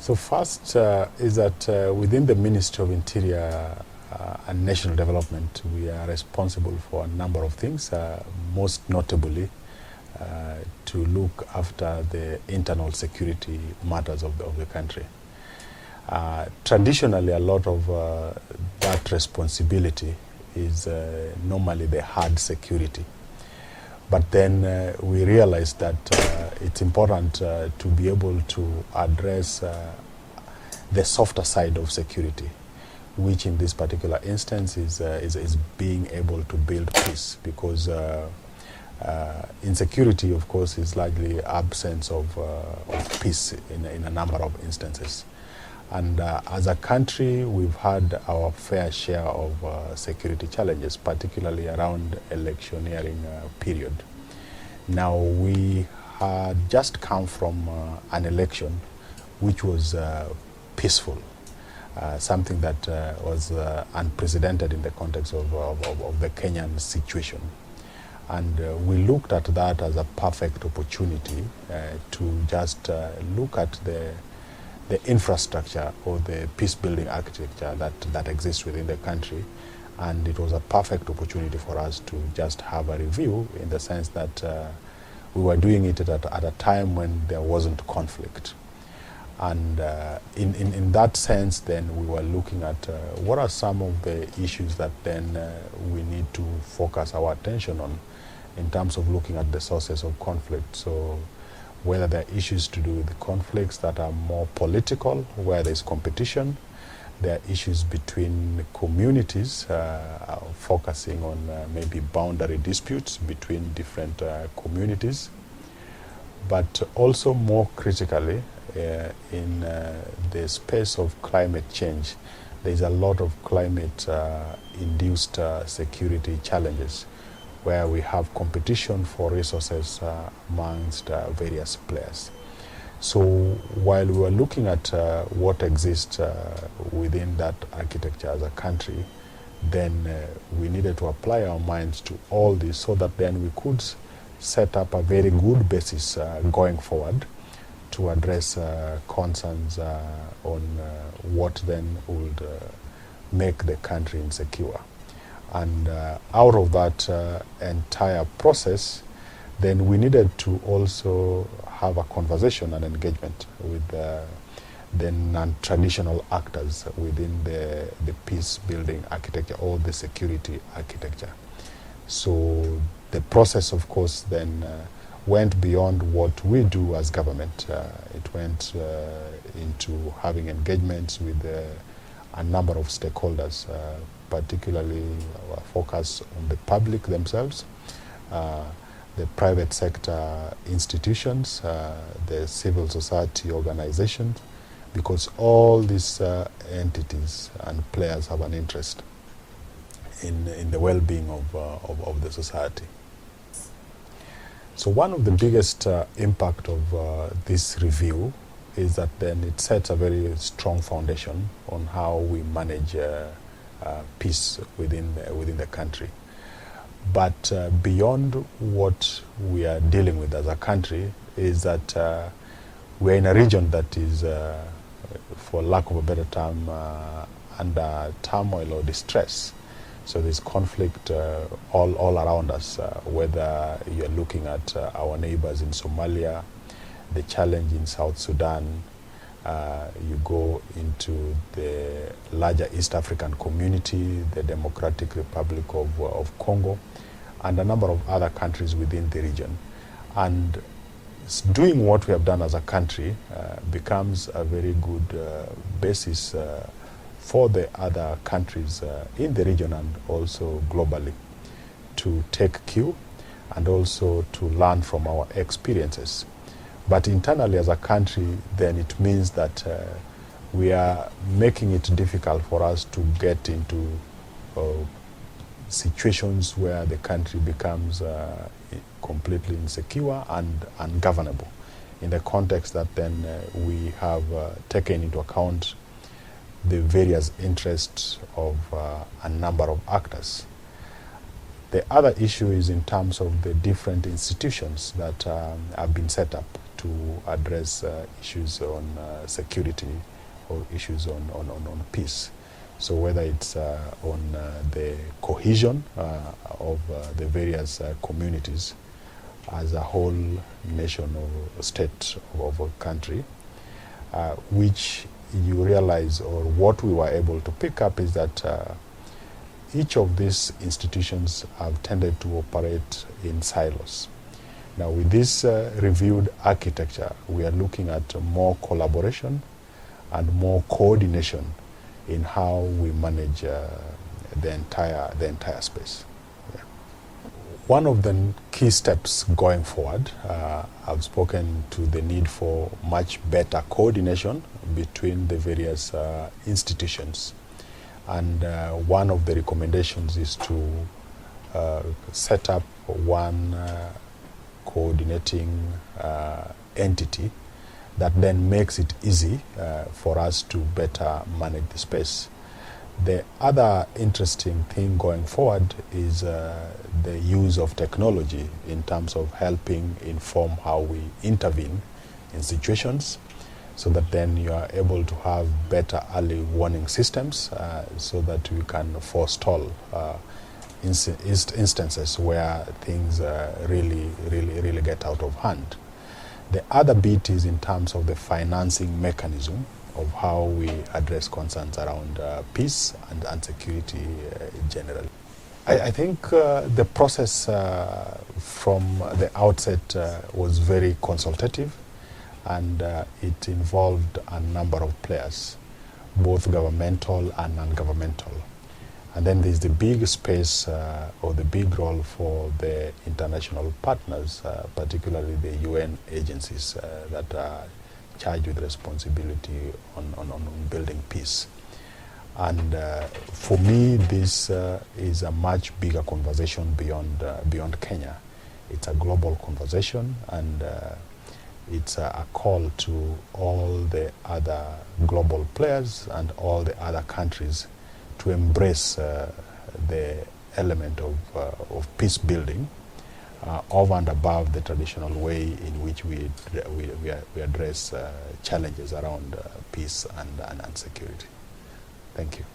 So first is that within the Ministry of Interior and National Development, we are responsible for a number of things, most notably to look after the internal security matters of the country. Traditionally, a lot of that responsibility is normally the hard security. But then we realized that it's important to be able to address the softer side of security, which in this particular instance is being able to build peace, because insecurity, of course, is largely absence of peace in a number of instances. And as a country, we've had our fair share of security challenges, particularly around electioneering period. Now, we had just come from an election which was peaceful, something that was unprecedented in the context of the Kenyan situation. And we looked at that as a perfect opportunity to just look at the infrastructure or the peace-building architecture that exists within the country. And it was a perfect opportunity for us to just have a review, in the sense that we were doing it at a time when there wasn't conflict. And in that sense, then we were looking at what are some of the issues that then we need to focus our attention on in terms of looking at the sources of conflict. So whether there are issues to do with the conflicts that are more political, where there's competition, there are issues between communities, focusing on maybe boundary disputes between different communities, but also more critically, in the space of climate change, there's a lot of climate-induced security challenges, where we have competition for resources amongst various players. So while we were looking at what exists within that architecture as a country, then we needed to apply our minds to all this, so that then we could set up a very good basis going forward to address concerns on what then would make the country insecure. And out of that entire process, then we needed to also have a conversation and engagement with the non-traditional actors within the peace-building architecture or the security architecture. So the process, of course, then went beyond what we do as government. It went into having engagements with a number of stakeholders, particularly our focus on the public themselves, the private sector institutions, the civil society organizations, because all these entities and players have an interest in the well-being of the society. So one of the biggest impact of this review is that then it sets a very strong foundation on how we manage peace within the country. But beyond what we are dealing with as a country is that we're in a region that is, for lack of a better term, under turmoil or distress. So there's conflict all around us, whether you're looking at our neighbors in Somalia, the challenge in South Sudan, you go into the larger East African community, the Democratic Republic of Congo, and a number of other countries within the region. And doing what we have done as a country becomes a very good basis for the other countries in the region and also globally to take cue and also to learn from our experiences. But internally as a country, then it means that we are making it difficult for us to get into situations where the country becomes completely insecure and ungovernable, in the context that then we have taken into account the various interests of a number of actors. The other issue is in terms of the different institutions that have been set up to address issues on security or issues on peace. So whether it's on the cohesion of the various communities as a whole nation or state of a country, which you realize, or what we were able to pick up, is that each of these institutions have tended to operate in silos. Now, with this reviewed architecture, we are looking at more collaboration and more coordination in how we manage the entire space. Yeah. One of the key steps going forward, I've spoken to the need for much better coordination between the various institutions. And one of the recommendations is to set up one coordinating entity that then makes it easy for us to better manage the space. The other interesting thing going forward is the use of technology in terms of helping inform how we intervene in situations, so that then you are able to have better early warning systems so that we can forestall instances where things really get out of hand. The other bit is in terms of the financing mechanism of how we address concerns around peace and security generally. I think the process from the outset was very consultative, and it involved a number of players, both governmental and non-governmental. And then there's the big space or the big role for the international partners, particularly the UN agencies that are charged with responsibility on building peace. And for me, this is a much bigger conversation beyond Kenya. It's a global conversation, and it's a call to all the other global players and all the other countries to embrace the element of peace building over and above the traditional way in which we address challenges around peace and security. Thank you.